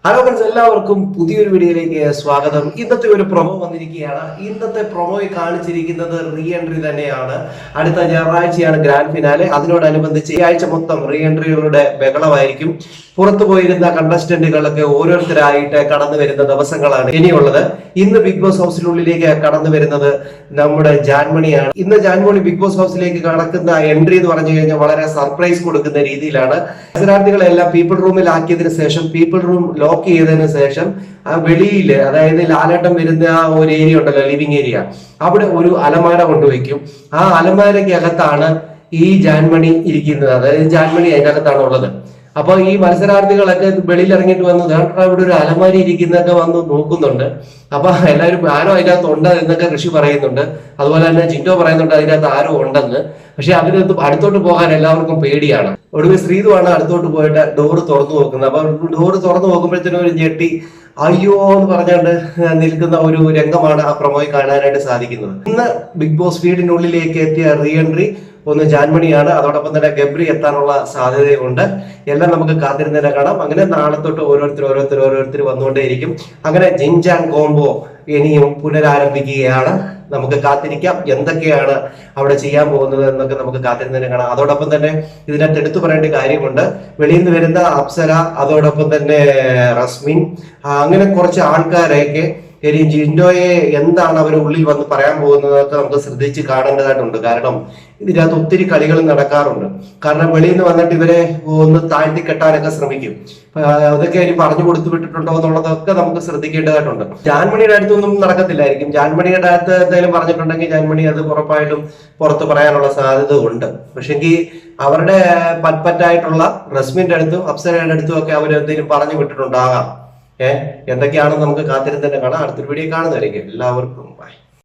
Hello friends, എല്ലാവർക്കും പുതിയൊരു വീഡിയോയിലേക്ക് സ്വാഗതം. ഇന്നത്തെ ഒരു പ്രൊമോ വന്നിരിക്കുകയാണ്. ഇന്നത്തെ പ്രൊമോയിൽ കാണിച്ചിരിക്കുന്നത് റീ എൻട്രി തന്നെയാണ്. അടുത്ത ഞായറാഴ്ചയാണ് ഗ്രാൻഡ് ഫിനാലെ. അതിനോടനുബന്ധിച്ച് ഈ ആഴ്ച മൊത്തം റീ എൻട്രികളുടെ ബഹളമായിരിക്കും. പുറത്തു പോയിരുന്ന കണ്ടസ്റ്റന്റുകളൊക്കെ ഓരോരുത്തരായിട്ട് കടന്നു വരുന്ന ദിവസങ്ങളാണ് ഇനിയുള്ളത്. ഇന്ന് ബിഗ് ബോസ് ഹൗസിനുള്ളിലേക്ക് കടന്നു വരുന്നത് നമ്മുടെ ജാൻമണിയാണ്. ഇന്ന് ജാൻമണി ബിഗ് ബോസ് ഹൗസിലേക്ക് കടക്കുന്ന എൻട്രി എന്ന് പറഞ്ഞു കഴിഞ്ഞാൽ വളരെ സർപ്രൈസ് കൊടുക്കുന്ന രീതിയിലാണ്. മത്സരാർത്ഥികളെല്ലാം പീപ്പിൾ റൂമിൽ ആക്കിയതിനു ശേഷം പീപ്പിൾ റൂം ലോക്ക് ചെയ്തതിനു ശേഷം വെളിയില്, അതായത് ലാലേട്ടം വരുന്ന ഒരു ഏരിയ ഉണ്ടല്ലോ, ലിവിംഗ് ഏരിയ, അവിടെ ഒരു അലമാര കൊണ്ടുവയ്ക്കും. ആ അലമാരയ്ക്ക് അകത്താണ് ഈ ജാൻമണി ഇരിക്കുന്നത്. അതായത് ജാൻമണി അതിന്റെ അകത്താണ് ഉള്ളത്. അപ്പൊ ഈ മത്സരാർത്ഥികളൊക്കെ വെളിയിൽ ഇറങ്ങിയിട്ട് വന്ന് ഇവിടെ ഒരു അലമാരി ഇരിക്കുന്നതൊക്കെ വന്ന് നോക്കുന്നുണ്ട്. അപ്പൊ എല്ലാവരും ആരോ അതിനകത്ത് ഉണ്ട് എന്നൊക്കെ ഋഷി പറയുന്നുണ്ട്. അതുപോലെ തന്നെ ജിൻഡോ പറയുന്നുണ്ട് അതിനകത്ത് ആരോ ഉണ്ടെന്ന്. പക്ഷെ അതിനകത്ത് അടുത്തോട്ട് പോകാൻ എല്ലാവർക്കും പേടിയാണ്. ഒടുവിൽ ശ്രീതുവാണ് അടുത്തോട്ട് പോയിട്ട് ഡോറ് തുറന്നു നോക്കുന്നത്. അപ്പൊ ഡോറ് തുറന്നു നോക്കുമ്പോഴത്തേനും ഒരു ഞെട്ടി അയ്യോ എന്ന് പറഞ്ഞുകൊണ്ട് നിൽക്കുന്ന ഒരു രംഗമാണ് ആ പ്രൊമോയിൽ കാണാനായിട്ട് സാധിക്കുന്നത്. ഇന്ന് ബിഗ് ബോസ് വീടിനുള്ളിലേക്ക് എത്തിയ റീ എൻട്രി ഒന്ന് ജാൻമണിയാണ്. അതോടൊപ്പം തന്നെ ഗബ്രി എത്താനുള്ള സാധ്യതയുണ്ട്. എല്ലാം നമുക്ക് കാത്തിരുന്നതിനെ കാണാം. അങ്ങനെ നാളെ തൊട്ട് ഓരോരുത്തർ വന്നുകൊണ്ടേയിരിക്കും. അങ്ങനെ ജിൻജാൻ കോംബോ ഇനിയും പുനരാരംഭിക്കുകയാണ്. നമുക്ക് കാത്തിരിക്കാം എന്തൊക്കെയാണ് അവിടെ ചെയ്യാൻ പോകുന്നത് എന്നൊക്കെ നമുക്ക് കാത്തിരുന്നതിനെ കാണാം. അതോടൊപ്പം തന്നെ ഇതിനകത്ത് എടുത്തു പറയേണ്ട കാര്യമുണ്ട്. വെളിയിൽ നിന്ന് വരുന്ന അപ്സര, അതോടൊപ്പം തന്നെ റസ്മിൻ, അങ്ങനെ കുറച്ച് ആൾക്കാരെയൊക്കെ ഇനി ജിൻഡോയെ എന്താണ് അവർ ഉള്ളിൽ വന്ന് പറയാൻ പോകുന്നതൊക്കെ നമുക്ക് ശ്രദ്ധിച്ച് കാണേണ്ടതായിട്ടുണ്ട്. കാരണം ഇതിനകത്ത് ഒത്തിരി കളികൾ നടക്കാറുണ്ട്. കാരണം വെളിയിൽ നിന്ന് വന്നിട്ട് ഇവരെ ഒന്ന് താഴ്ത്തി കെട്ടാനൊക്കെ ശ്രമിക്കും. അതൊക്കെ ഇനി പറഞ്ഞു കൊടുത്തു വിട്ടിട്ടുണ്ടോ എന്നുള്ളതൊക്കെ നമുക്ക് ശ്രദ്ധിക്കേണ്ടതായിട്ടുണ്ട്. ജാൻമണിയുടെ അടുത്തൊന്നും നടക്കത്തില്ലായിരിക്കും. ജാൻമണിയുടെ അടുത്ത് എന്തെങ്കിലും പറഞ്ഞിട്ടുണ്ടെങ്കിൽ ജാൻമണി അത് ഉറപ്പായിട്ടും പുറത്ത് പറയാനുള്ള സാധ്യത ഉണ്ട്. പക്ഷെങ്കിൽ അവരുടെ പറ്റായിട്ടുള്ള റസ്മിന്റെ അടുത്തും അപ്സരയുടെ അടുത്തും ഒക്കെ അവർ എന്തെങ്കിലും പറഞ്ഞു വിട്ടിട്ടുണ്ടാകാം. എന്തൊക്കെയാണെന്ന് നമുക്ക് കാത്തിരുന്ന് തന്നെ കാണാം. അടുത്തൊരു വീഡിയോ കാണുന്നതായിരിക്കും. എല്ലാവർക്കും ബൈ.